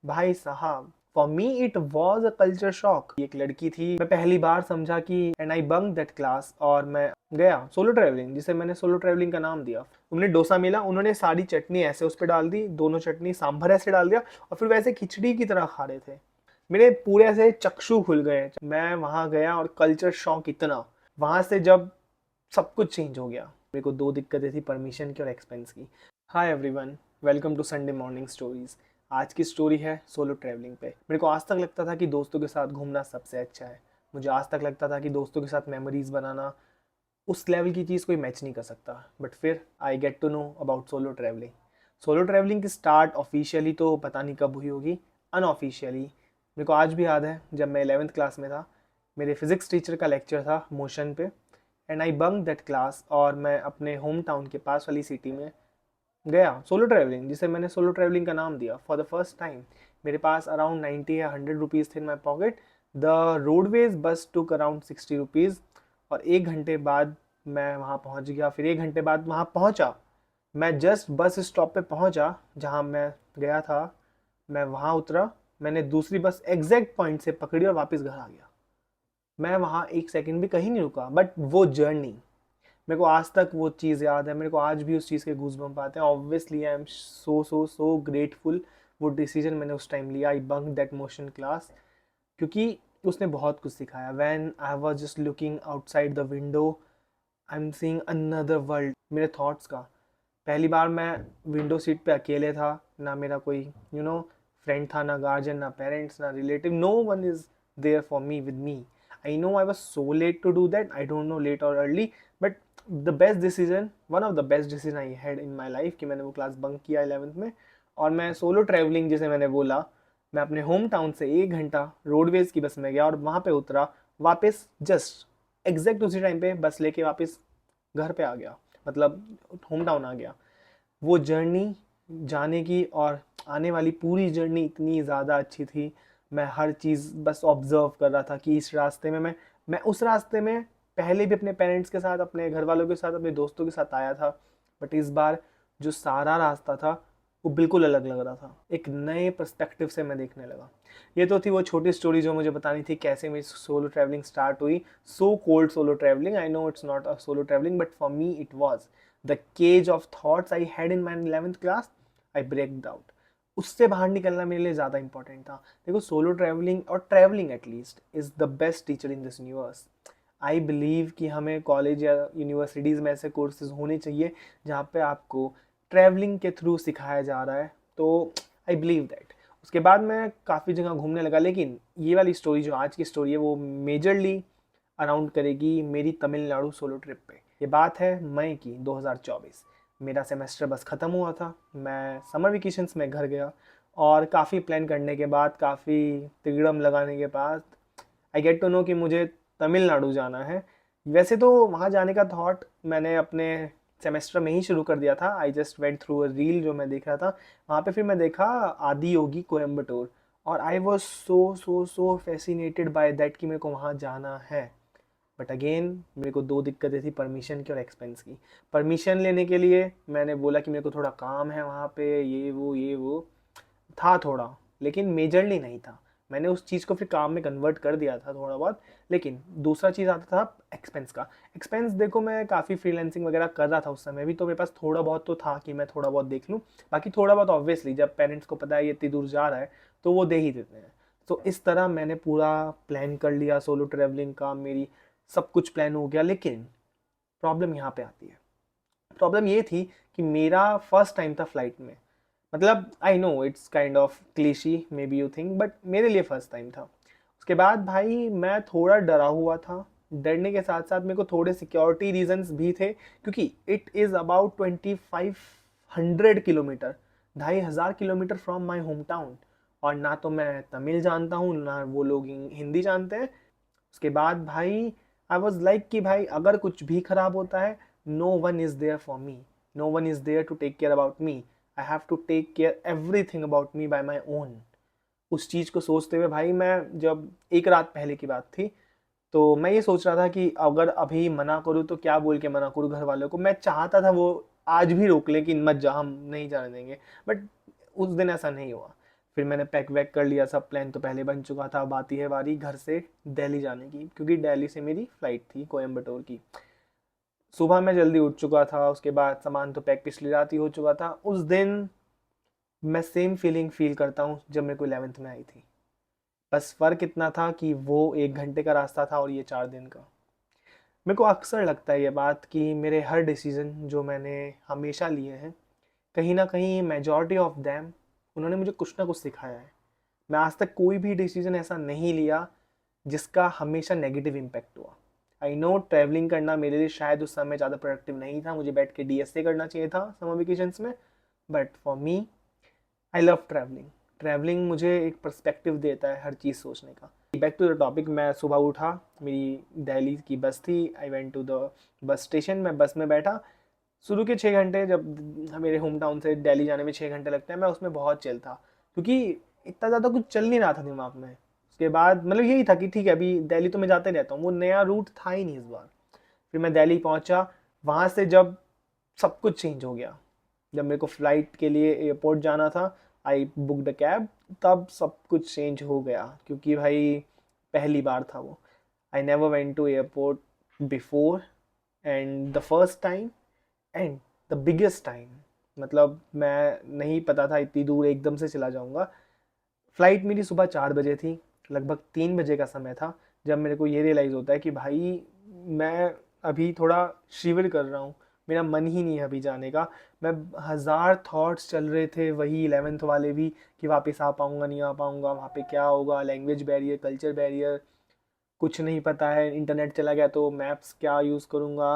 भाई साहब, for me it was a culture shock. एक लड़की थी, मैं पहली बार समझा कि and I bunk that class और मैं गया सोलो ट्रैवलिंग, जिसे मैंने सोलो ट्रैवलिंग का नाम दिया। उन्होंने डोसा मिला, उन्होंने सारी चटनी ऐसे उस पर डाल दी, दोनों चटनी सांभर ऐसे डाल दिया और फिर वैसे खिचड़ी की तरह खा रहे थे। मेरे पूरे ऐसे चक्षु खुल गए। मैं वहां गया और कल्चर शॉक इतना, वहां से जब सब कुछ चेंज हो गया। मेरे को दो दिक्कतें थी, परमिशन की और एक्सपेंस की। Hi everyone, welcome to Sunday morning stories. आज की स्टोरी है सोलो ट्रैवलिंग पे। मेरे को आज तक लगता था कि दोस्तों के साथ घूमना सबसे अच्छा है। मुझे आज तक लगता था कि दोस्तों के साथ मेमोरीज बनाना उस लेवल की चीज़ कोई मैच नहीं कर सकता। बट फिर I get to know about solo travelling. Solo travelling की स्टार्ट ऑफिशियली तो पता नहीं कब हुई होगी, अनऑफिशियली मेरे को आज भी याद है। जब मैं 11th क्लास में था, मेरे फिजिक्स टीचर का लेक्चर था मोशन पे, and I bunk that class और मैं अपने होम टाउन के पास वाली सिटी में गया सोलो ट्रैवलिंग, जिसे मैंने सोलो ट्रैवलिंग का नाम दिया। फॉर द फर्स्ट टाइम मेरे पास अराउंड 90 या 100 रुपीज़ थे in my pocket. The roadways bus took around 60 rupees और 1 घंटे बाद मैं वहाँ पहुँच गया। फिर 1 घंटे बाद वहाँ पहुँचा, मैं जस्ट बस स्टॉप पे पहुँचा जहाँ मैं गया था। मैं वहाँ उतरा, मैंने दूसरी बस एग्जैक्ट पॉइंट से पकड़ी और वापस घर आ गया। मैं वहाँ एक सेकंड भी कहीं नहीं रुका। बट वो जर्नी, मेरे को आज तक वो चीज़ याद है। मेरे को आज भी उस चीज़ के गूज़बम्प आते हैं। Obviously I am so so so grateful वो डिसीजन मैंने उस टाइम लिया, आई बंक दैट मोशन क्लास, क्योंकि उसने बहुत कुछ सिखाया। When I was just looking outside the window, I am seeing another world. मेरे थॉट्स का पहली बार मैं विंडो सीट पे अकेले था, ना मेरा कोई फ्रेंड था, ना गार्जियन, ना पेरेंट्स, ना relative, no one is there for me with me. I know I was so late to do that, I don't know late और early, but the best decision, one of the best decision I had in my life कि मैंने वो class bunk किया 11th में। और मैं solo travelling, जैसे मैंने बोला, मैं अपने होम टाउन से 1 घंटा रोडवेज की बस में गया और वहाँ पे उतरा, वापस जस्ट एग्जैक्ट उसी टाइम पे बस लेके वापस घर पे आ गया, मतलब होम टाउन आ गया। वो जर्नी जाने की और आने वाली पूरी जर्नी इतनी ज़्यादा अच्छी थी। मैं हर चीज़ बस ऑब्जर्व कर रहा था कि इस रास्ते में मैं उस रास्ते में पहले भी अपने पेरेंट्स के साथ, अपने घर वालों के साथ, अपने दोस्तों के साथ आया था। बट इस बार जो सारा रास्ता था वो बिल्कुल अलग लग रहा था। एक नए पर्सपेक्टिव से मैं देखने लगा। ये तो थी वो छोटी स्टोरी जो मुझे बतानी थी कैसे मेरी सोलो ट्रैवलिंग स्टार्ट हुई। So called solo travelling, I know it's not a solo travelling, but for me it was the cage of thoughts I had in my 11th class. I break out. उससे बाहर निकलना मेरे लिए ज़्यादा important था। देखो, solo travelling और travelling at least is the best teacher in this universe. I believe कि हमें कॉलेज या यूनिवर्सिटीज़ में ऐसे कोर्सेज होने चाहिए जहाँ पे आपको ट्रैवलिंग के थ्रू सिखाया जा रहा है। तो आई बिलीव दैट। उसके बाद मैं काफ़ी जगह घूमने लगा, लेकिन ये वाली स्टोरी जो आज की स्टोरी है वो मेजरली अराउंड करेगी मेरी तमिलनाडु सोलो ट्रिप पे। ये बात है मई की 2024। मेरा सेमेस्टर बस ख़त्म हुआ था, मैं समर वेकेशंस में घर गया और काफ़ी प्लान करने के बाद, काफ़ी तिगड़म लगाने के बाद आई गेट टू नो कि मुझे तमिलनाडु जाना है। वैसे तो वहाँ जाने का थॉट मैंने अपने सेमेस्टर में ही शुरू कर दिया था। I just went through a reel जो मैं देख रहा था वहाँ पे, फिर मैं देखा आदि योगी कोयम्बटूर, और आई was so so so fascinated by that कि मेरे को वहाँ जाना है। बट अगेन मेरे को दो दिक्कतें थी, परमिशन की और एक्सपेंस की। परमिशन लेने के लिए मैंने बोला कि मेरे को थोड़ा काम है वहाँ पे, ये वो था थोड़ा, लेकिन मेजरली नहीं था। मैंने उस चीज़ को फिर काम में कन्वर्ट कर दिया था थोड़ा बहुत। लेकिन दूसरा चीज़ आता था एक्सपेंस का। एक्सपेंस देखो, मैं काफ़ी फ्रीलांसिंग वगैरह कर रहा था उस समय भी, तो मेरे पास थोड़ा बहुत तो था कि मैं थोड़ा बहुत देख लूँ। बाकी थोड़ा बहुत ऑब्वियसली जब पेरेंट्स को पता है ये इतनी दूर जा रहा है तो वो दे ही देते हैं। तो इस तरह मैंने पूरा प्लान कर लिया सोलो ट्रैवलिंग का, मेरी सब कुछ प्लान हो गया। लेकिन प्रॉब्लम यहाँ पे आती है। प्रॉब्लम ये थी कि मेरा फर्स्ट टाइम था फ्लाइट में। मतलब I know it's kind of cliche maybe you think, but मेरे लिए फर्स्ट टाइम था। उसके बाद भाई मैं थोड़ा डरा हुआ था। डरने के साथ साथ मेरे को थोड़े सिक्योरिटी रीजंस भी थे, क्योंकि it is about 2500 kilometre, 2500 kilometre from my home town. और ना तो मैं तमिल जानता हूँ, ना वो लोग हिंदी जानते हैं। उसके बाद भाई आई वॉज लाइक कि भाई अगर कुछ भी खराब होता है, no one is there for me, no one is there to take care about me. I have to take care everything about me by my own. उस चीज़ को सोचते हुए भाई, मैं जब एक रात पहले की बात थी, तो मैं ये सोच रहा था कि अगर अभी मना करूँ तो क्या बोल के मना करूँ घर वालों को। मैं चाहता था वो आज भी रोक लें कि मत जा, हम नहीं जाने देंगे, बट उस दिन ऐसा नहीं हुआ। फिर मैंने पैक वैक कर लिया, सब प्लान तो पहले बन चुका था। अब आती है बारी घर से दिल्ली जाने की, क्योंकि दिल्ली से मेरी फ़्लाइट थी कोयम्बटूर की। सुबह मैं जल्दी उठ चुका था, उसके बाद सामान तो पैक पिछली रात ही हो चुका था। उस दिन मैं सेम फीलिंग फील करता हूँ जब मेरे को 11th में आई थी। बस फ़र्क इतना था कि वो 1 घंटे का रास्ता था और ये 4 दिन का। मेरे को अक्सर लगता है ये बात कि मेरे हर डिसीज़न जो मैंने हमेशा लिए हैं, कहीं ना कहीं मेजॉरिटी ऑफ दैम उन्होंने मुझे कुछ ना कुछ सिखाया है। मैं आज तक कोई भी डिसीजन ऐसा नहीं लिया जिसका हमेशा नेगेटिव इम्पैक्ट हुआ। आई नो ट्रैवलिंग करना मेरे लिए शायद उस समय ज़्यादा प्रोडक्टिव नहीं था, मुझे बैठ के डीएसए करना चाहिए था समर वेकेशंस में, but for me I love travelling. Travelling मुझे एक पर्सपेक्टिव देता है हर चीज़ सोचने का। बैक टू द टॉपिक, मैं सुबह उठा, मेरी दिल्ली की बस थी, I went to the bus station, मैं बस में बैठा। शुरू के 6 घंटे, जब मेरे होम टाउन से दिल्ली जाने में 6 घंटे लगते हैं, मैं उसमें बहुत चिल था, क्योंकि इतना ज़्यादा कुछ चल नहीं रहा था दिमाग में। उसके बाद मतलब यही था कि ठीक है, अभी दिल्ली तो मैं जाते रहता हूँ, वो नया रूट था ही नहीं इस बार। फिर मैं दिल्ली पहुँचा, वहाँ से जब सब कुछ चेंज हो गया, जब मेरे को फ़्लाइट के लिए एयरपोर्ट जाना था, आई बुक द कैब, तब सब कुछ चेंज हो गया, क्योंकि भाई पहली बार था वो। I never went to airport before, and the first time and the biggest time. मतलब मैं नहीं पता था इतनी दूर एकदम से चला जाऊंगा। फ़्लाइट मेरी सुबह 4 बजे थी, लगभग 3 बजे का समय था जब मेरे को ये रियलाइज़ होता है कि भाई मैं अभी थोड़ा शिविर कर रहा हूँ, मेरा मन ही नहीं है अभी जाने का। मैं हज़ार थॉट्स चल रहे थे, वही 11th वाले भी, कि वापस आ पाऊँगा नहीं आ पाऊँगा, वहाँ पे क्या होगा, लैंग्वेज बैरियर, कल्चर बैरियर, कुछ नहीं पता है, इंटरनेट चला गया तो मैप्स क्या यूज़ करूँगा,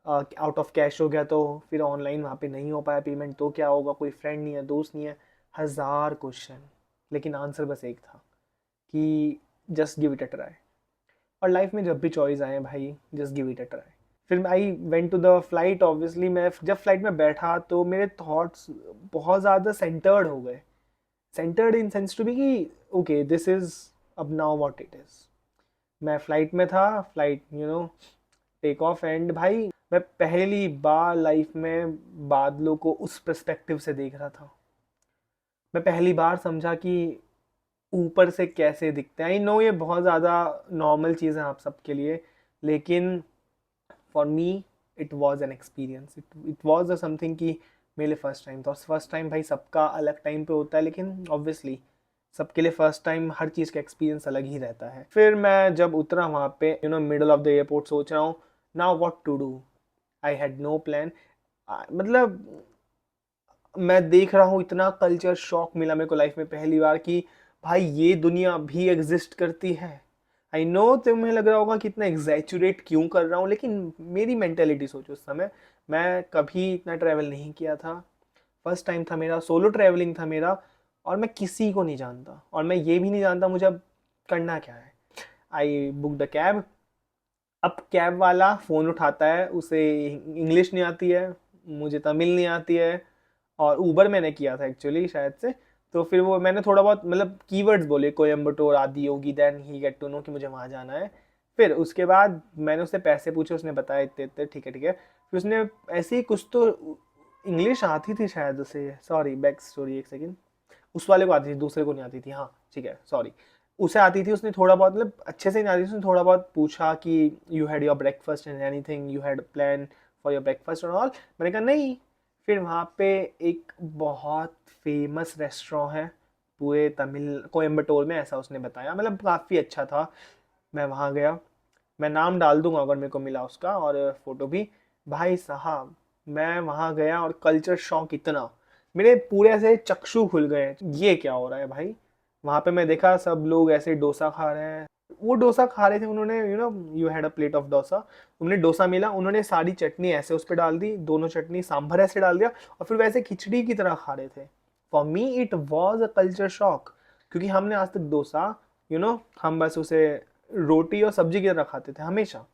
आउट ऑफ कैश हो गया तो फिर ऑनलाइन वहाँ पे नहीं हो पाया पेमेंट तो क्या होगा, कोई फ्रेंड नहीं है, दोस्त नहीं है, हज़ार क्वेश्चन। लेकिन आंसर बस एक था कि just give it a try. और लाइफ में जब भी चॉइस आए भाई, just give it a try. फिर I went to the flight. Obviously मैं जब फ्लाइट में बैठा तो मेरे थॉट्स बहुत ज़्यादा सेंटर्ड हो गए। Centred in sense to be कि ओके दिस इज़ अब नाउ व्हाट इट इज़। मैं फ़्लाइट में था, फ़्लाइट टेक ऑफ, एंड भाई मैं पहली बार लाइफ में बादलों को उस पर्सपेक्टिव से देख रहा था। मैं पहली बार समझा कि ऊपर से कैसे दिखते हैं। आई नो ये बहुत ज़्यादा नॉर्मल चीज़ है आप सबके लिए, लेकिन for me it was an experience, it was a something कि मेरे लिए फ़र्स्ट टाइम था। फर्स्ट टाइम भाई सबका अलग टाइम पे होता है, लेकिन ऑब्वियसली सबके लिए फ़र्स्ट टाइम हर चीज़ का एक्सपीरियंस अलग ही रहता है। फिर मैं जब उतरा वहाँ पे, मिडल ऑफ द एयरपोर्ट, सोच रहा हूँ now what to do. I had no plan. मतलब मैं देख रहा हूँ, इतना कल्चर शॉक मिला मेरे को लाइफ में पहली बार कि भाई ये दुनिया भी एग्जिस्ट करती है। आई नो तुम्हें लग रहा होगा कि इतना एग्जैचुरेट क्यों कर रहा हूँ, लेकिन मेरी मेंटेलिटी सोचो, उस समय मैं कभी इतना ट्रैवल नहीं किया था। फर्स्ट टाइम था मेरा, सोलो ट्रैवलिंग था मेरा, और मैं किसी को नहीं जानता, और मैं ये भी नहीं जानता मुझे अब करना क्या है। I book the cab. अब कैब वाला फ़ोन उठाता है, उसे इंग्लिश नहीं आती है, मुझे तमिल नहीं आती है, और ऊबर मैंने किया था एक्चुअली शायद से। तो फिर वो मैंने थोड़ा बहुत मतलब कीवर्ड्स बोले, Coimbatore Adi Yogi, then he get to know कि मुझे वहाँ जाना है। फिर उसके बाद मैंने उससे पैसे पूछे, उसने बताया इतने इतने, ठीक है ठीक है। फिर उसने ऐसे ही कुछ तो इंग्लिश आती थी शायद उसे, सॉरी बैक स्टोरी, एक सेकेंड। उस वाले को आती थी, दूसरे को नहीं आती थी, हाँ ठीक है सॉरी। उसे आती थी, उसने थोड़ा बहुत मतलब अच्छे से नहीं आती थी, उसने थोड़ा बहुत पूछा कि you had your breakfast and anything, you had plan for your breakfast और ऑल। मैंने कहा नहीं। फिर वहाँ पे एक बहुत फेमस रेस्टोरेंट है पूरे तमिल कोयम्बटूर में, ऐसा उसने बताया, मतलब काफ़ी अच्छा था। मैं वहाँ गया, मैं नाम डाल दूंगा अगर मेरे को मिला उसका, और फोटो भी। भाई साहब मैं वहाँ गया और कल्चर शॉक इतना, मेरे पूरे ऐसे चक्षु खुल गए, ये क्या हो रहा है भाई। वहाँ पे मैं देखा सब लोग ऐसे डोसा खा रहे हैं, वो डोसा खा रहे थे उन्होंने, you had a plate of dosa, उन्हें डोसा मिला, उन्होंने सारी चटनी ऐसे उस पर डाल दी, दोनों चटनी सांभर ऐसे डाल दिया, और फिर वैसे खिचड़ी की तरह खा रहे थे। For me it was a culture shock, क्योंकि हमने आज तक डोसा, हम बस उसे रोटी और सब्जी की तरह खाते थे हमेशा।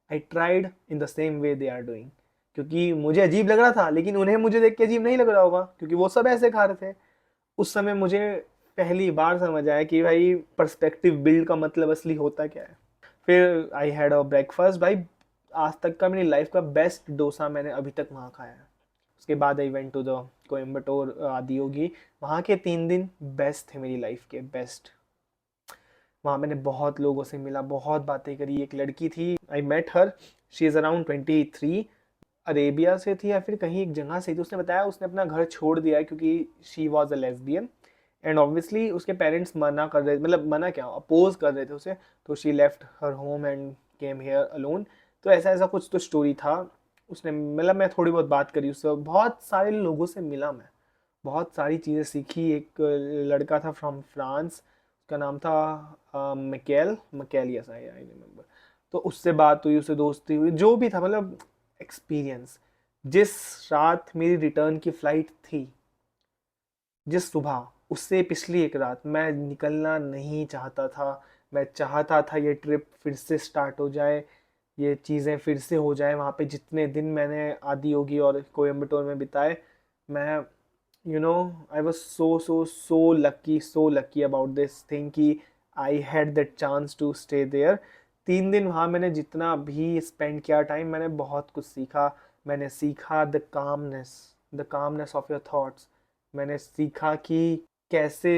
I tried in the same way they are doing, क्योंकि मुझे अजीब लग रहा था, लेकिन उन्हें मुझे देख के अजीब नहीं लग रहा होगा, क्योंकि वो सब ऐसे खा रहे थे। उस समय मुझे पहली बार समझ आया कि भाई पर्सपेक्टिव बिल्ड का मतलब असली होता क्या है। फिर आई हैड अ ब्रेकफास्ट। भाई आज तक का मेरी लाइफ का बेस्ट डोसा मैंने अभी तक वहाँ खाया है। उसके बाद I went to the Coimbatore Adiyogi. वहाँ के 3 दिन बेस्ट थे मेरी लाइफ के, बेस्ट। वहाँ मैंने बहुत लोगों से मिला, बहुत बातें करी। एक लड़की थी, I met her, she is around 23, Arabia से थी या फिर कहीं एक जगह से थी। उसने बताया उसने अपना घर छोड़ दिया है क्योंकि she was a lesbian, and obviously उसके पेरेंट्स मना कर रहे, मतलब मना क्या, अपोज कर रहे थे उसे, तो she left her home and came here alone. तो ऐसा ऐसा कुछ तो स्टोरी था। उसने, मतलब मैं थोड़ी बहुत बात करी उससे, बहुत सारे लोगों से मिला मैं, बहुत सारी चीज़ें सीखी। एक लड़का था फ्रॉम फ्रांस, उसका नाम था मकेल, मकेल, यस आई रिमेम्बर। तो उससे बात हुई, उससे दोस्ती हुई, जो भी था, मतलब एक्सपीरियंस। जिस रात मेरी रिटर्न की फ़्लाइट थी, जिस सुबह, उससे पिछली एक रात मैं निकलना नहीं चाहता था। मैं चाहता था ये ट्रिप फिर से स्टार्ट हो जाए, ये चीज़ें फिर से हो जाए। वहाँ पे जितने दिन मैंने आदियोगी और कोयम्बटूर में बिताए, मैं, you know, I was so lucky about this thing कि I had that chance to stay there. 3 दिन वहाँ मैंने जितना भी स्पेंड किया टाइम, मैंने बहुत कुछ सीखा। मैंने सीखा the calmness of your thoughts. मैंने सीखा कि कैसे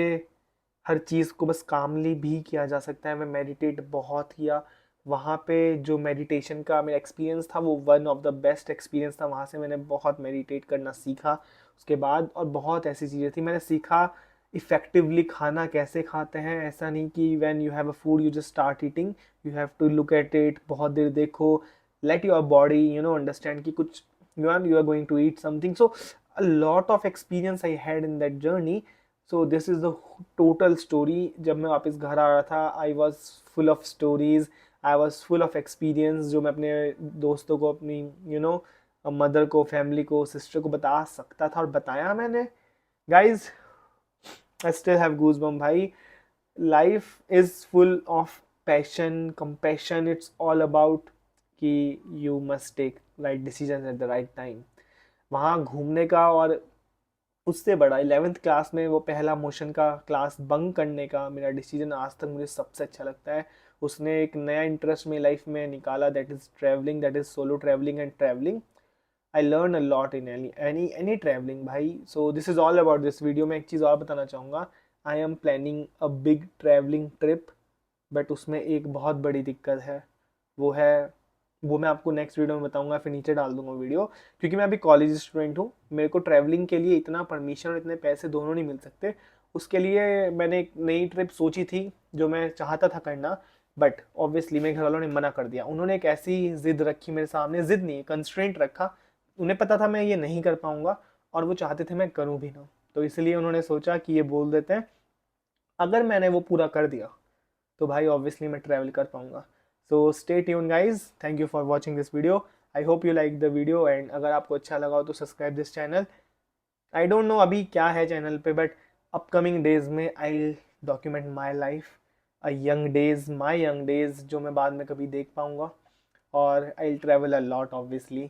हर चीज़ को बस कामली भी किया जा सकता है। मैं मेडिटेट बहुत किया वहाँ पे। जो मेडिटेशन का मेरा एक्सपीरियंस था वो one of the best experience था। वहाँ से मैंने बहुत मेडिटेट करना सीखा उसके बाद, और बहुत ऐसी चीज़ें थी मैंने सीखा। इफ़ेक्टिवली खाना कैसे खाते हैं, ऐसा नहीं कि when you have a food you just start eating, you have to look at it, बहुत देर देखो, लेट योर बॉडी अंडरस्टैंड कि कुछ you are going to eat something. So a lot of experience I had in that journey. So this is the total story. जब मैं वापस घर आ रहा था, I was full of stories, I was full of experience, जो मैं अपने दोस्तों को, अपनी मदर को, फैमिली को, सिस्टर को बता सकता था, और बताया मैंने। Guys, I still have goosebump भाई। Life is full of passion, compassion, it's all about कि you must take right decision at the right time. वहाँ घूमने का, और उससे बड़ा 11th क्लास में वो पहला मोशन का क्लास बंक करने का मेरा डिसीजन आज तक मुझे सबसे अच्छा लगता है। उसने एक नया इंटरेस्ट मेरी लाइफ में निकाला, that is travelling, that is solo travelling and travelling. I learn a lot in any travelling भाई। So this is all about this video. में एक चीज़ और बताना चाहूँगा, I am planning a big travelling trip, but उसमें एक बहुत बड़ी दिक्कत है। वो है, वो मैं आपको नेक्स्ट वीडियो में बताऊंगा, फिर नीचे डाल दूंगा वीडियो। क्योंकि मैं अभी कॉलेज स्टूडेंट हूँ, मेरे को ट्रैवलिंग के लिए इतना परमिशन और इतने पैसे दोनों नहीं मिल सकते। उसके लिए मैंने एक नई ट्रिप सोची थी जो मैं चाहता था करना, बट ऑब्वियसली मेरे घर वालों ने मना कर दिया। उन्होंने एक ऐसी जिद रखी मेरे सामने, जिद नहीं, कंस्ट्रेंट रखा। उन्हें पता था मैं ये नहीं कर पाऊंगा, और वो चाहते थे मैं करूँ भी ना, तो इसलिए उन्होंने सोचा कि ये बोल देते हैं, अगर मैंने वो पूरा कर दिया तो भाई ऑब्वियसली मैं ट्रैवल कर पाऊंगा। So stay tune guys, thank you for watching this video. I hope you like the video, and अगर आपको अच्छा लगा हो तो subscribe this channel. I don't know अभी क्या है चैनल पे, बट अपकमिंग डेज में I document my life, my young days, जो मैं बाद में कभी देख पाऊंगा। और I travel a lot obviously.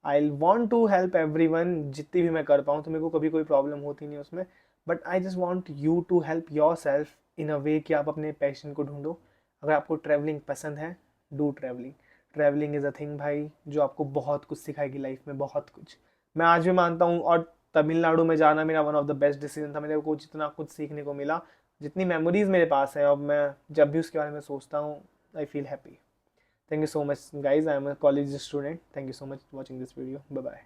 I want to help every one, जितनी भी मैं कर पाऊँ, तो मेरे को कभी कोई प्रॉब्लम होती नहीं उसमें। But I just want you to help yourself in a way कि आप अपने पैशन को ढूंढो। अगर आपको ट्रैवलिंग पसंद है, do travelling. Travelling is a thing भाई, जो आपको बहुत कुछ सिखाएगी लाइफ में, बहुत कुछ। मैं आज भी मानता हूँ, और तमिलनाडु में जाना मेरा one of the best decision था। मेरे को जितना कुछ सीखने को मिला, जितनी मेमोरीज मेरे पास है, अब मैं जब भी उसके बारे में सोचता हूँ, I feel happy. Thank you so much, guys. I am a college student. Thank you so much for watching this video. Bye bye.